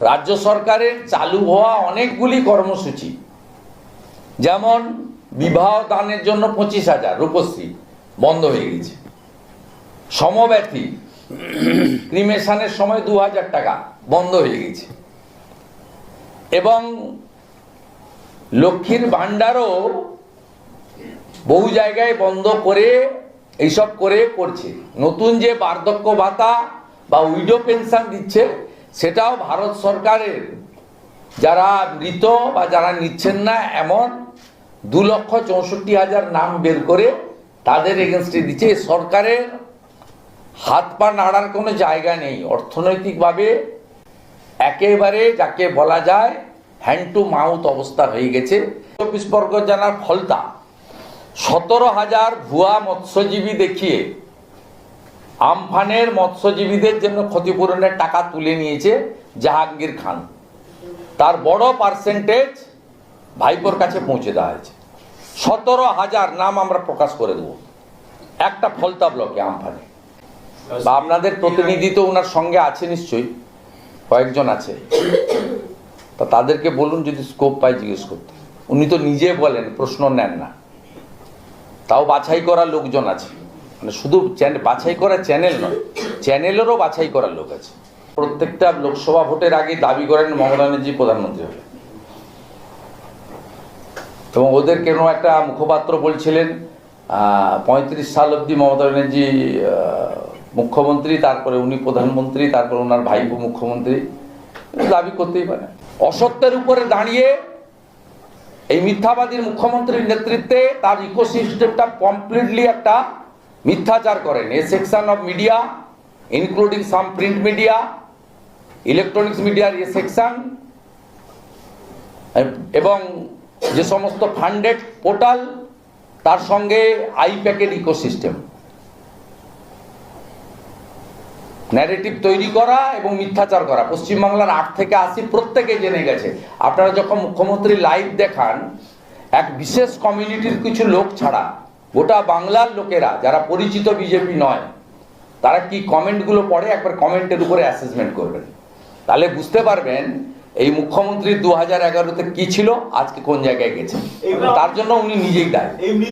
রাজ্য সরকারের চালু হওয়া অনেকগুলি কর্মসূচি, যেমন বিবাহ দানের জন্য 25,000 রূপশ্রী বন্ধ হয়ে গেছে, সমব্যথী ক্রিমেশনের সময় 2,000 টাকা বন্ধ হয়ে গেছে, এবং লক্ষ্মীর ভাণ্ডারও বহু জায়গায় বন্ধ করে এইসব করছে। নতুন যে বার্ধক্য ভাতা বা উইডো পেনশন দিচ্ছে, সেটাও ভারত সরকারের যারা মৃত বা যারা নিচ্ছেন না এমন 2,64,000 নাম বের করে তাদের এগেনস্টে দিচ্ছে। সরকারের হাত পা নাড়ার কোনো জায়গা নেই। অর্থনৈতিকভাবে একেবারে যাকে বলা যায় হ্যান্ড টু মাউথ অবস্থা হয়ে গেছে। 24 পরগনার ফলতা 17,000 ভুয়া মৎস্যজীবী দেখিয়ে আমফানের মৎস্যজীবীদের জন্য ক্ষতিপূরণের টাকা তুলে নিয়েছে জাহাঙ্গীর খান। তার বড় পার্সেন্টেজ ভাইপোর কাছে পৌঁছে দেওয়া হয়েছে। 17,000 নাম আমরা প্রকাশ করে দেবো একটা ফলতা ব্লকে আমফানে। বা আপনাদের প্রতিনিধি তো ওনার সঙ্গে আছে, নিশ্চয়ই কয়েকজন আছে, তা তাদেরকে বলুন যদি স্কোপ পায় জিজ্ঞেস করতে। উনি তো নিজে বলেন প্রশ্ন নেন না, তাও বাছাই করা লোকজন আছে, মানে শুধু বাছাই করা চ্যানেল নয়, চ্যানেলেরও বাছাই করার লোক আছে। প্রত্যেকটা লোকসভা ভোটের আগে দাবি করেন মমতা ব্যানার্জি প্রধানমন্ত্রী হবে, এবং ওদের কেন একটা মুখপাত্র বলছিলেন 35 সাল অবধি মমতা ব্যানার্জি মুখ্যমন্ত্রী, তারপরে উনি প্রধানমন্ত্রী, তারপরে ওনার ভাইপো মুখ্যমন্ত্রী। দাবি করতেই পারে। অসত্যের উপরে দাঁড়িয়ে এই মিথ্যাবাদীর মুখ্যমন্ত্রীর নেতৃত্বে তার ইকোসিস্টেমটা কমপ্লিটলি একটা মিথ্যাচার করেন। A section of media including some print media, electronics মিডিয়ার এ সেকশন, এবং যে সমস্ত ফান্ডেড পোর্টাল, তার সঙ্গে আইপ্যাকের ইকোসিস্টেম, ন্যারেটিভ তৈরি করা এবং মিথ্যাচার করা। পশ্চিমবাংলার 8 থেকে 80 প্রত্যেকে জেনে গেছে। আপনারা যখন মুখ্যমন্ত্রী লাইভ দেখান, এক বিশেষ কমিউনিটির কিছু লোক ছাড়া গোটা বাংলার লোকেরা যারা পরিচিত বিজেপি নয়, তারা কি কমেন্টগুলো পড়ে একবার কমেন্টের উপরে অ্যাসেসমেন্ট করবেন, তাহলে বুঝতে পারবেন এই মুখ্যমন্ত্রী 2011-তে কি ছিল, আজকে কোন জায়গায় গেছে। তার জন্য উনি নিজেই দায়ী।